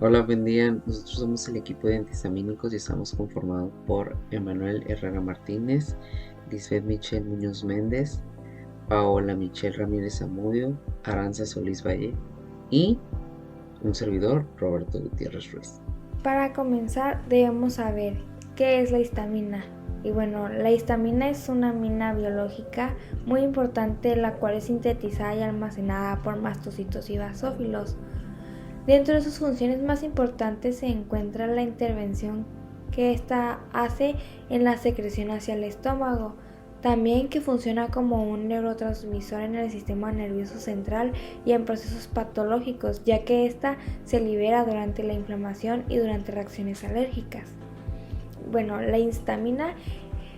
Hola, buen día. Nosotros somos el equipo de antihistamínicos y estamos conformados por Emanuel Herrera Martínez, Lisbeth Michelle Muñoz Méndez, Paola Michelle Ramírez Zamudio, Aranza Solís Valle y un servidor, Roberto Gutiérrez Ruiz. Para comenzar, debemos saber qué es la histamina. Y bueno, la histamina es una amina biológica muy importante, la cual es sintetizada y almacenada por mastocitos y basófilos. Dentro de sus funciones más importantes se encuentra la intervención que ésta hace en la secreción hacia el estómago, también que funciona como un neurotransmisor en el sistema nervioso central y en procesos patológicos, ya que ésta se libera durante la inflamación y durante reacciones alérgicas. Bueno, la histamina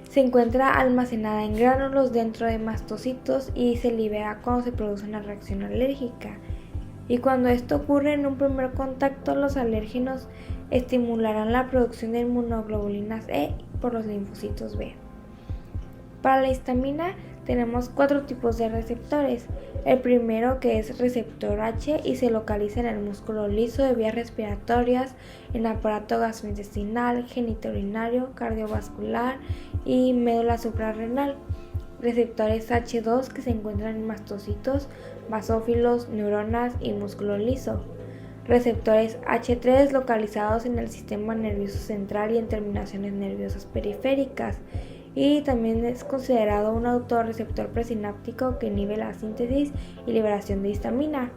se encuentra almacenada en gránulos dentro de mastocitos y se libera cuando se produce una reacción alérgica. Y cuando esto ocurre en un primer contacto, los alérgenos estimularán la producción de inmunoglobulinas E por los linfocitos B. Para la histamina tenemos 4 tipos de receptores. El primero, que es receptor H, y se localiza en el músculo liso de vías respiratorias, en aparato gastrointestinal, genitourinario, cardiovascular y médula suprarrenal. Receptores H2, que se encuentran en mastocitos, basófilos, neuronas y músculo liso. Receptores H3, localizados en el sistema nervioso central y en terminaciones nerviosas periféricas. Y también es considerado un autorreceptor presináptico que inhibe la síntesis y liberación de histamina.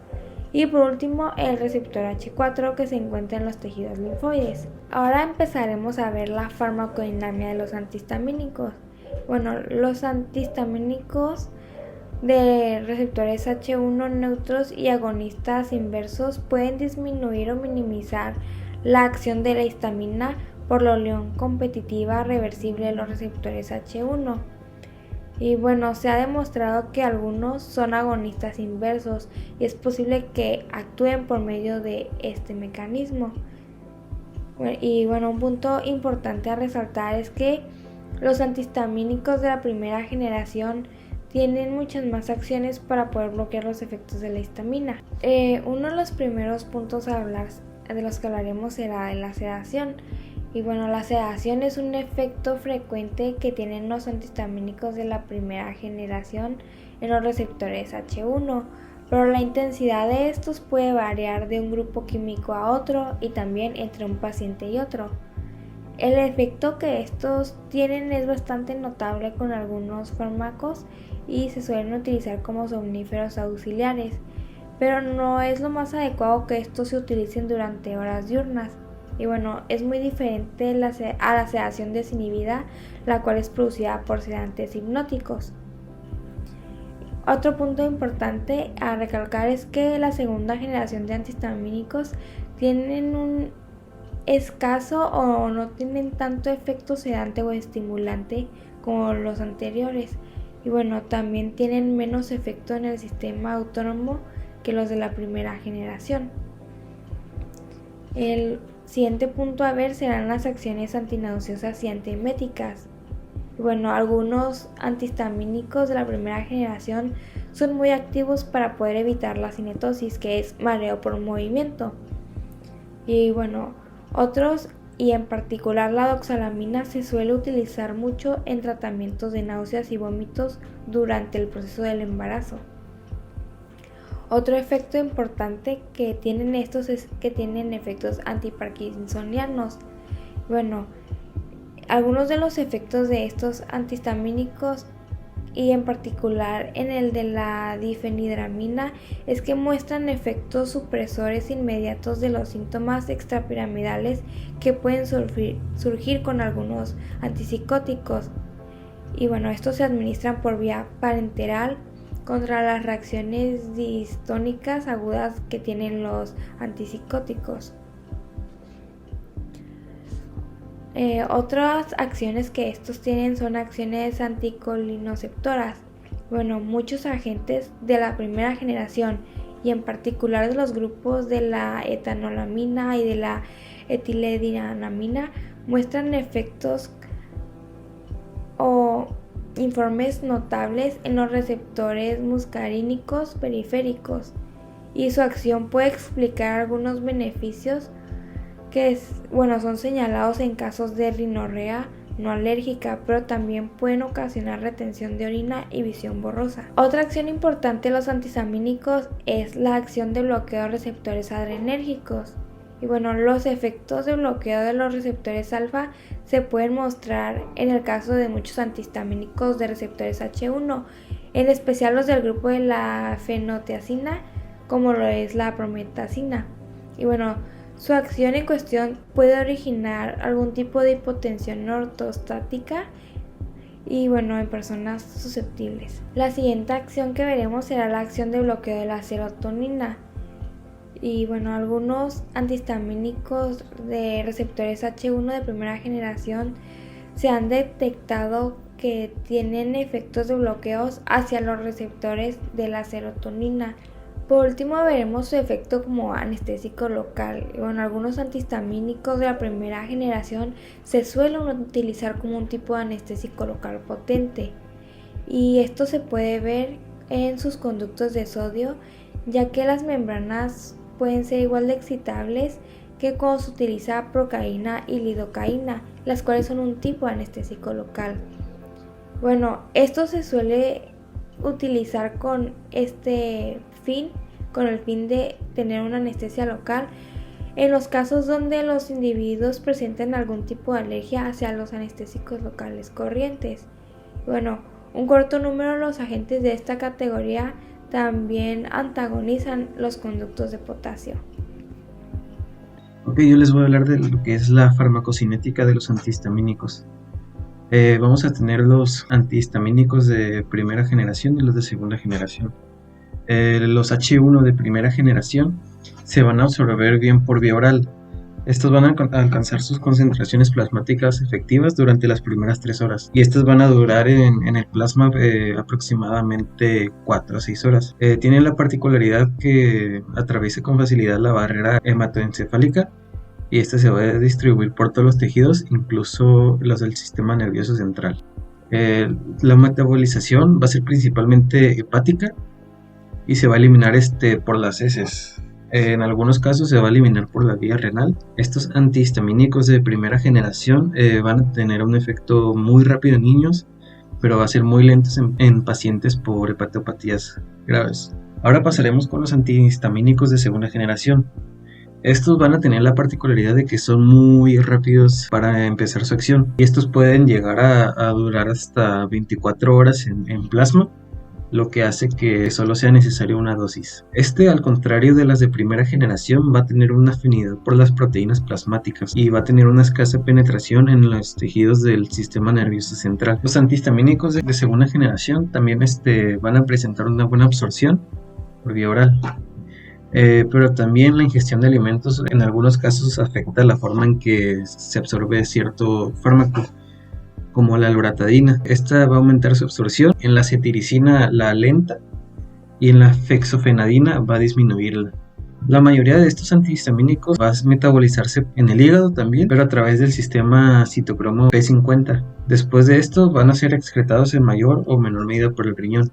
Y por último, el receptor H4, que se encuentra en los tejidos linfoides. Ahora empezaremos a ver la farmacodinámica de los antihistamínicos. Bueno, los antihistamínicos de receptores H1 neutros y agonistas inversos pueden disminuir o minimizar la acción de la histamina por la unión competitiva reversible de los receptores H1. Y bueno, se ha demostrado que algunos son agonistas inversos y es posible que actúen por medio de este mecanismo. Y bueno, un punto importante a resaltar es que los antihistamínicos de la primera generación tienen muchas más acciones para poder bloquear los efectos de la histamina. Uno de los primeros puntos a hablar, de los que hablaremos será de la sedación. Y bueno, la sedación es un efecto frecuente que tienen los antihistamínicos de la primera generación en los receptores H1, pero la intensidad de estos puede variar de un grupo químico a otro y también entre un paciente y otro. El efecto que estos tienen es bastante notable con algunos fármacos y se suelen utilizar como somníferos auxiliares, pero no es lo más adecuado que estos se utilicen durante horas diurnas. Y bueno, es muy diferente a la sedación desinhibida, la cual es producida por sedantes hipnóticos. Otro punto importante a recalcar es que la segunda generación de antihistamínicos tienen un escaso o no tienen tanto efecto sedante o estimulante como los anteriores. Y bueno, también tienen menos efecto en el sistema autónomo que los de la primera generación. El siguiente punto a ver serán las acciones antinauseosas y antieméticas. Bueno, algunos antihistamínicos de la primera generación son muy activos para poder evitar la cinetosis, que es mareo por movimiento. Y bueno, otros, y en particular la doxalamina, se suele utilizar mucho en tratamientos de náuseas y vómitos durante el proceso del embarazo. Otro efecto importante que tienen estos es que tienen efectos antiparkinsonianos. Bueno, algunos de los efectos de estos antihistamínicos y en particular en el de la difenhidramina es que muestran efectos supresores inmediatos de los síntomas extrapiramidales que pueden surgir con algunos antipsicóticos. Y bueno, estos se administran por vía parenteral contra las reacciones distónicas agudas que tienen los antipsicóticos. Otras acciones que estos tienen son acciones anticolinoceptoras. Bueno, muchos agentes de la primera generación y en particular de los grupos de la etanolamina y de la etilenediamina muestran efectos o informes notables en los receptores muscarínicos periféricos y su acción puede explicar algunos beneficios bueno, son señalados en casos de rinorrea no alérgica, pero también pueden ocasionar retención de orina y visión borrosa. Otra acción importante de los antihistamínicos es la acción de bloqueo de receptores adrenérgicos. Y bueno, los efectos de bloqueo de los receptores alfa se pueden mostrar en el caso de muchos antihistamínicos de receptores H1, en especial los del grupo de la fenotiazina, como lo es la prometazina. Y bueno, su acción en cuestión puede originar algún tipo de hipotensión ortostática y bueno, en personas susceptibles. La siguiente acción que veremos será la acción de bloqueo de la serotonina. Y bueno, algunos antihistamínicos de receptores H1 de primera generación se han detectado que tienen efectos de bloqueos hacia los receptores de la serotonina. Por último veremos su efecto como anestésico local. Bueno, algunos antihistamínicos de la primera generación se suelen utilizar como un tipo de anestésico local potente. Y esto se puede ver en sus conductos de sodio, ya que las membranas pueden ser igual de excitables que cuando se utiliza procaína y lidocaína, las cuales son un tipo de anestésico local. Bueno, esto se suele utilizar con el fin de tener una anestesia local en los casos donde los individuos presenten algún tipo de alergia hacia los anestésicos locales corrientes. Bueno, un corto número de los agentes de esta categoría también antagonizan los conductos de potasio. Ok, yo les voy a hablar de lo que es la farmacocinética de los antihistamínicos. Vamos a tener los antihistamínicos de primera generación y los de segunda generación. Los H1 de primera generación se van a absorber bien por vía oral. Estos van a alcanzar sus concentraciones plasmáticas efectivas durante las primeras 3 horas y estas van a durar en el plasma aproximadamente 4 a 6 horas. Tienen la particularidad que atraviesa con facilidad la barrera hematoencefálica y esta se va a distribuir por todos los tejidos, incluso los del sistema nervioso central. La metabolización va a ser principalmente hepática y se va a eliminar por las heces. En algunos casos se va a eliminar por la vía renal. Estos antihistamínicos de primera generación van a tener un efecto muy rápido en niños, pero va a ser muy lentos en pacientes por hepatopatías graves. Ahora pasaremos con los antihistamínicos de segunda generación. Estos van a tener la particularidad de que son muy rápidos para empezar su acción y estos pueden llegar a durar hasta 24 horas en plasma, lo que hace que solo sea necesaria una dosis. Al contrario de las de primera generación, va a tener una afinidad por las proteínas plasmáticas y va a tener una escasa penetración en los tejidos del sistema nervioso central. Los antihistamínicos de segunda generación también van a presentar una buena absorción por vía oral. Pero también la ingestión de alimentos en algunos casos afecta la forma en que se absorbe cierto fármaco, como la loratadina. Esta va a aumentar su absorción, en la cetiricina la alenta y en la fexofenadina va a disminuirla. La mayoría de estos antihistamínicos va a metabolizarse en el hígado también, pero a través del sistema citocromo P50. Después de esto van a ser excretados en mayor o menor medida por el riñón.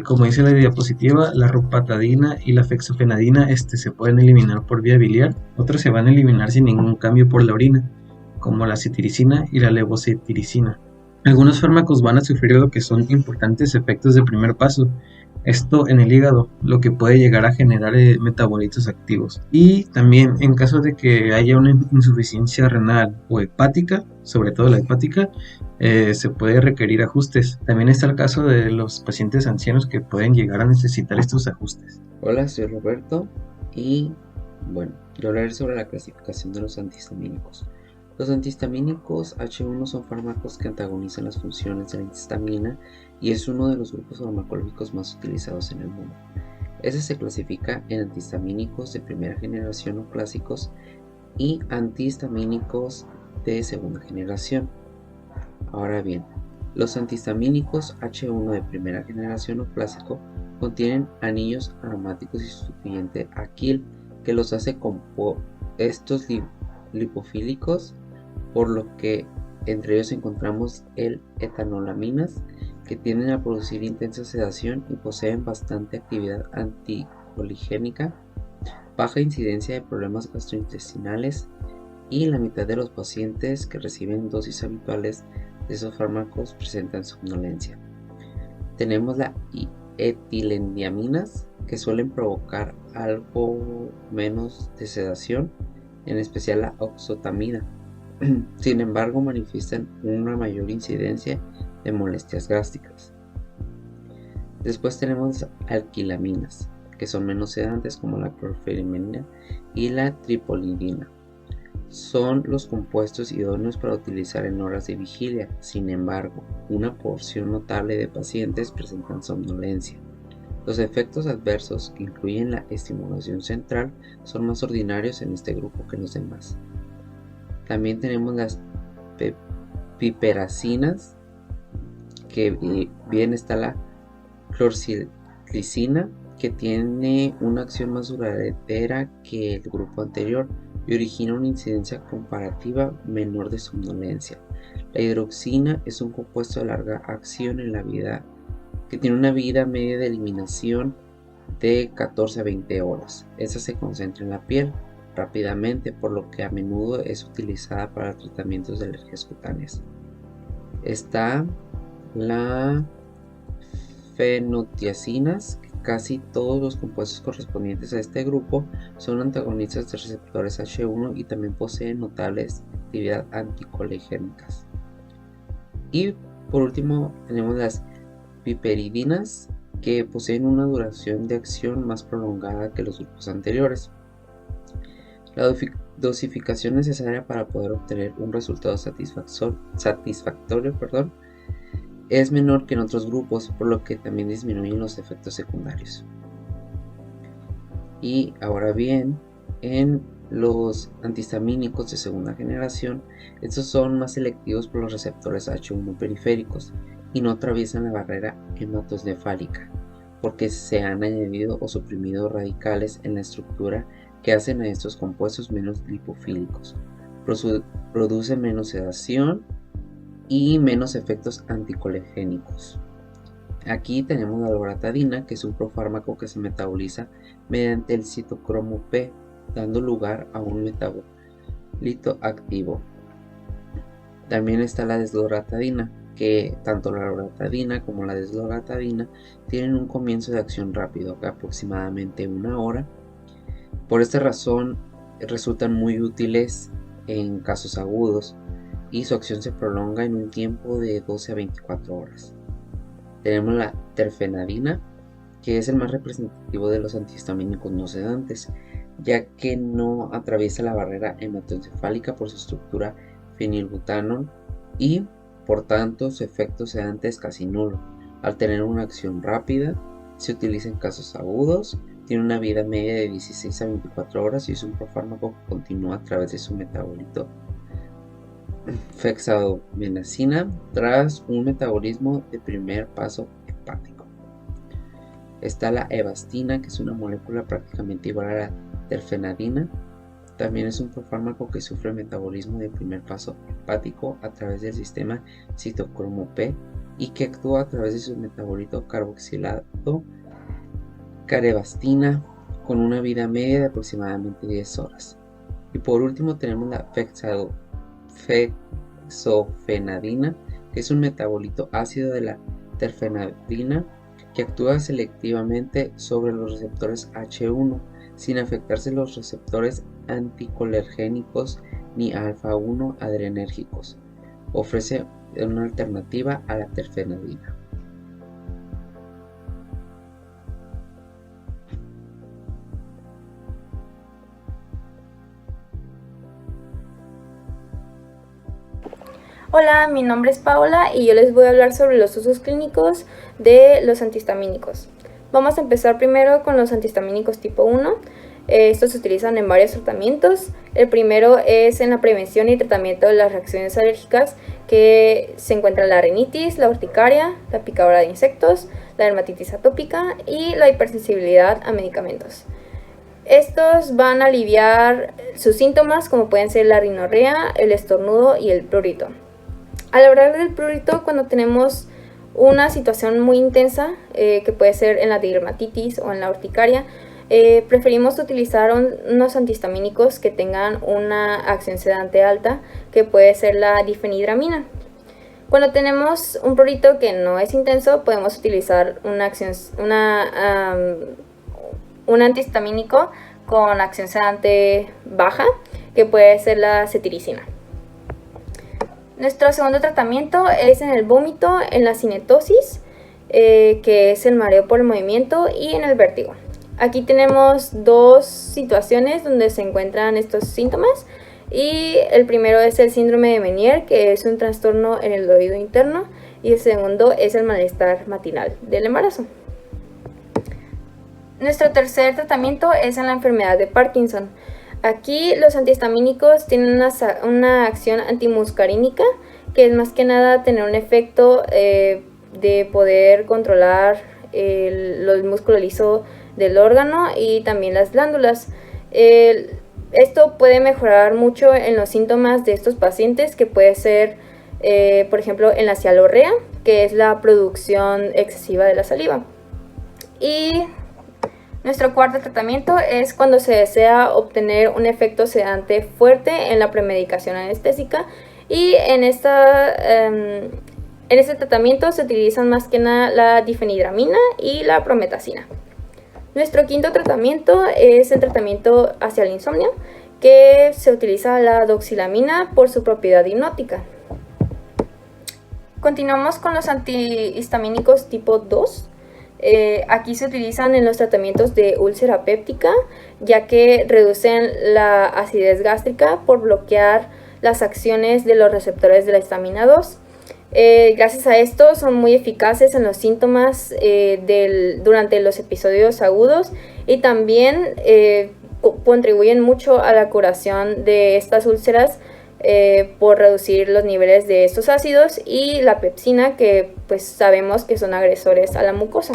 Como dice la diapositiva, la ropatadina y la fexofenadina se pueden eliminar por vía biliar, otros se van a eliminar sin ningún cambio por la orina, como la cetiricina y la levocetiricina. Algunos fármacos van a sufrir lo que son importantes efectos de primer paso, esto en el hígado, lo que puede llegar a generar metabolitos activos. Y también en caso de que haya una insuficiencia renal o hepática, sobre todo la hepática, se puede requerir ajustes. También está el caso de los pacientes ancianos que pueden llegar a necesitar estos ajustes. Hola, soy Roberto y bueno, yo hablaré sobre la clasificación de los antihistamínicos. Los antihistamínicos H1 son fármacos que antagonizan las funciones de la histamina y es uno de los grupos farmacológicos más utilizados en el mundo. Este se clasifica en antihistamínicos de primera generación o clásicos y antihistamínicos de segunda generación. Ahora bien, los antihistamínicos H1 de primera generación o clásico contienen anillos aromáticos y sustituyente aquil que los hace compuestos lipofílicos, por lo que entre ellos encontramos el etanolaminas, que tienden a producir intensa sedación y poseen bastante actividad anticoligénica. baja incidencia de problemas gastrointestinales y la mitad de los pacientes que reciben dosis habituales de esos fármacos presentan somnolencia. Tenemos las etilendiaminas, que suelen provocar algo menos de sedación, en especial la oxotamina. Sin embargo, manifiestan una mayor incidencia de molestias gástricas. Después tenemos las alquilaminas, que son menos sedantes, como la clorfenimina y la tripolidina. Son los compuestos idóneos para utilizar en horas de vigilia. Sin embargo, una porción notable de pacientes presentan somnolencia. Los efectos adversos, que incluyen la estimulación central, son más ordinarios en este grupo que en los demás. También tenemos las piperacinas, que bien está la clorsilicina, que tiene una acción más duradera que el grupo anterior y origina una incidencia comparativa menor de somnolencia. La hidroxina es un compuesto de larga acción en la vida, que tiene una vida media de eliminación de 14 a 20 horas. Esta se concentra en la piel rápidamente, por lo que a menudo es utilizada para tratamientos de alergias cutáneas. Está la fenotiacinas, que casi todos los compuestos correspondientes a este grupo son antagonistas de receptores H1 y también poseen notables actividad anticolinérgicas. Y por último tenemos las piperidinas, que poseen una duración de acción más prolongada que los grupos anteriores. La dosificación necesaria para poder obtener un resultado satisfactorio es menor que en otros grupos, por lo que también disminuyen los efectos secundarios. Y ahora bien, en los antihistamínicos de segunda generación, estos son más selectivos por los receptores H1 periféricos y no atraviesan la barrera hematosnefálica, porque se han añadido o suprimido radicales en la estructura que hacen a estos compuestos menos lipofílicos. Producen menos sedación y menos efectos anticolinérgicos. Aquí tenemos la loratadina, que es un profármaco que se metaboliza mediante el citocromo P, dando lugar a un metabolito activo. También está la desloratadina, que tanto la loratadina como la desloratadina tienen un comienzo de acción rápido, aproximadamente 1 hora. Por esta razón resultan muy útiles en casos agudos y su acción se prolonga en un tiempo de 12 a 24 horas. Tenemos la terfenadina, que es el más representativo de los antihistamínicos no sedantes, ya que no atraviesa la barrera hematoencefálica por su estructura fenilbutano y por tanto su efecto sedante es casi nulo. Al tener una acción rápida, se utiliza en casos agudos, tiene una vida media de 16 a 24 horas y es un profármaco que continúa a través de su metabolito fexadomenacina tras un metabolismo de primer paso hepático. Está la evastina, que es una molécula prácticamente igual a la terfenadina. También es un profármaco que sufre metabolismo de primer paso hepático a través del sistema citocromo P y que actúa a través de su metabolito carboxilado carevastina con una vida media de aproximadamente 10 horas. Y por último tenemos la fexofenadina, que es un metabolito ácido de la terfenadina que actúa selectivamente sobre los receptores H1 sin afectarse los receptores anticolinérgicos ni alfa-1 adrenérgicos. Ofrece una alternativa a la terfenadina. Hola, mi nombre es Paola y yo les voy a hablar sobre los usos clínicos de los antihistamínicos. Vamos a empezar primero con los antihistamínicos tipo 1. Estos se utilizan en varios tratamientos. El primero es en la prevención y tratamiento de las reacciones alérgicas, que se encuentra la rinitis, la urticaria, la picadura de insectos, la dermatitis atópica y la hipersensibilidad a medicamentos. Estos van a aliviar sus síntomas, como pueden ser la rinorrea, el estornudo y el prurito. Al hablar del prurito, cuando tenemos una situación muy intensa, que puede ser en la dermatitis o en la urticaria, Preferimos utilizar unos antihistamínicos que tengan una acción sedante alta, que puede ser la difenhidramina. Cuando tenemos un prurito que no es intenso, podemos utilizar un antihistamínico con acción sedante baja, que puede ser la cetiricina. Nuestro segundo tratamiento es en el vómito, en la cinetosis, que es el mareo por el movimiento, y en el vértigo. Aquí tenemos dos situaciones donde se encuentran estos síntomas, y el primero es el síndrome de Meniere, que es un trastorno en el oído interno, y el segundo es el malestar matinal del embarazo. Nuestro tercer tratamiento es en la enfermedad de Parkinson. Aquí los antihistamínicos tienen una acción antimuscarínica, que es más que nada tener un efecto de poder controlar el músculo liso del órgano y también las glándulas. Esto puede mejorar mucho en los síntomas de estos pacientes, que puede ser, por ejemplo, en la cialorrea, que es la producción excesiva de la saliva. Y nuestro cuarto tratamiento es cuando se desea obtener un efecto sedante fuerte en la premedicación anestésica, y en este tratamiento se utilizan más que nada la difenhidramina y la prometacina. Nuestro quinto tratamiento es el tratamiento hacia el insomnio, que se utiliza la doxilamina por su propiedad hipnótica. Continuamos con los antihistamínicos tipo 2. Aquí se utilizan en los tratamientos de úlcera péptica, ya que reducen la acidez gástrica por bloquear las acciones de los receptores de la histamina 2. Gracias a esto son muy eficaces en los síntomas durante los episodios agudos, y también contribuyen mucho a la curación de estas úlceras por reducir los niveles de estos ácidos y la pepsina, que pues sabemos que son agresores a la mucosa.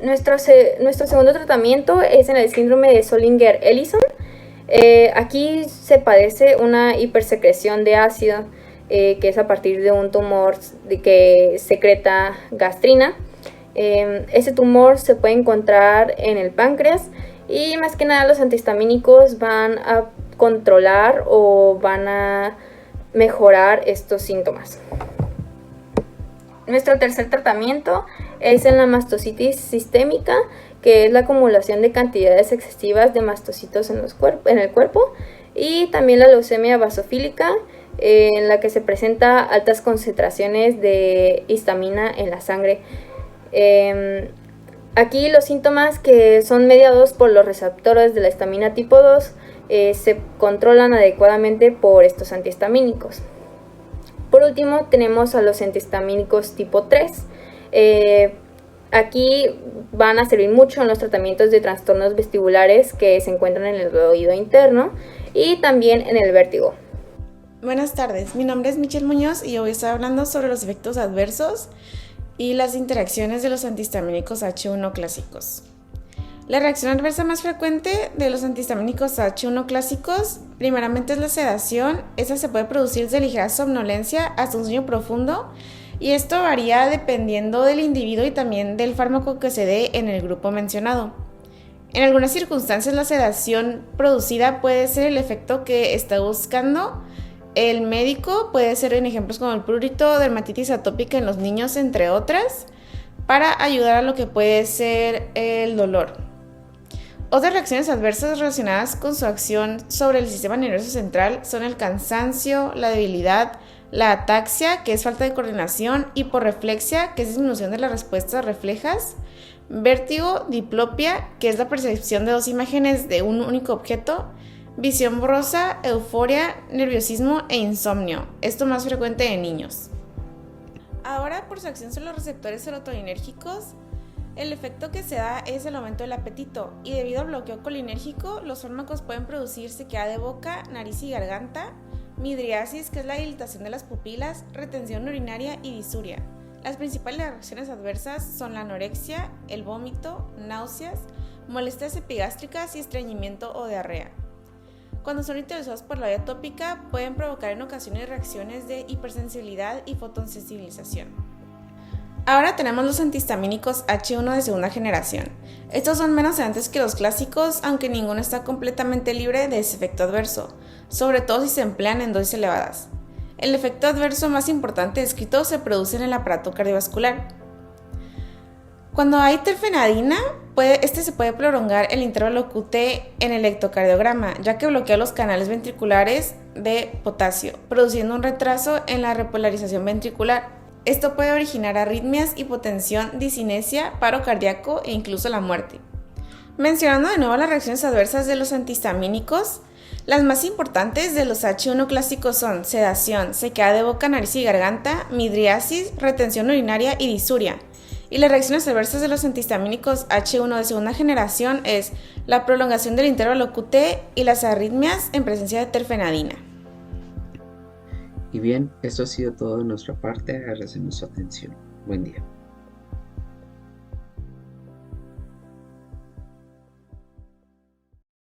Nuestro segundo tratamiento es en el síndrome de Zollinger-Ellison. Aquí se padece una hipersecreción de ácido, que es a partir de un tumor que secreta gastrina. Ese tumor se puede encontrar en el páncreas, y más que nada los antihistamínicos van a controlar o van a mejorar estos síntomas. Nuestro tercer tratamiento es en la mastocitis sistémica, que es la acumulación de cantidades excesivas de mastocitos en el cuerpo, y también la leucemia basofílica, en la que se presenta altas concentraciones de histamina en la sangre. Aquí los síntomas, que son mediados por los receptores de la histamina tipo 2, se controlan adecuadamente por estos antihistamínicos. Por último, tenemos a los antihistamínicos tipo 3. Aquí van a servir mucho en los tratamientos de trastornos vestibulares que se encuentran en el oído interno, y también en el vértigo. Buenas tardes, mi nombre es Michelle Muñoz y hoy estoy hablando sobre los efectos adversos y las interacciones de los antihistamínicos H1 clásicos. La reacción adversa más frecuente de los antihistamínicos H1 clásicos, primeramente, es la sedación. Esta se puede producir de ligera somnolencia hasta un sueño profundo, y esto varía dependiendo del individuo y también del fármaco que se dé en el grupo mencionado. En algunas circunstancias, la sedación producida puede ser el efecto que está buscando el médico, puede ser en ejemplos como el prurito, dermatitis atópica en los niños, entre otras, para ayudar a lo que puede ser el dolor. Otras reacciones adversas relacionadas con su acción sobre el sistema nervioso central son el cansancio, la debilidad, la ataxia, que es falta de coordinación, hiporreflexia, que es disminución de las respuestas reflejas, vértigo, diplopia, que es la percepción de dos imágenes de un único objeto, visión borrosa, euforia, nerviosismo e insomnio, esto más frecuente en niños. Ahora, por su acción sobre los receptores serotoninérgicos, el efecto que se da es el aumento del apetito, y debido al bloqueo colinérgico, los fármacos pueden producir sequedad de boca, nariz y garganta, midriasis, que es la dilatación de las pupilas, retención urinaria y disuria. Las principales reacciones adversas son la anorexia, el vómito, náuseas, molestias epigástricas y estreñimiento o diarrea. Cuando son interesados por la vía tópica, pueden provocar en ocasiones reacciones de hipersensibilidad y fotosensibilización. Ahora tenemos los antihistamínicos H1 de segunda generación. Estos son menos sedantes que los clásicos, aunque ninguno está completamente libre de ese efecto adverso, sobre todo si se emplean en dosis elevadas. El efecto adverso más importante descrito se produce en el aparato cardiovascular. Cuando hay terfenadina, este se puede prolongar el intervalo QT en el electrocardiograma, ya que bloquea los canales ventriculares de potasio, produciendo un retraso en la repolarización ventricular. Esto puede originar arritmias, hipotensión, discinesia, paro cardíaco e incluso la muerte. Mencionando de nuevo las reacciones adversas de los antihistamínicos, las más importantes de los H1 clásicos son sedación, sequedad de boca, nariz y garganta, midriasis, retención urinaria y disuria. Y las reacciones adversas de los antihistamínicos H1 de segunda generación es la prolongación del intervalo QT y las arritmias en presencia de terfenadina. Y bien, esto ha sido todo de nuestra parte. Agradecemos su atención. Buen día.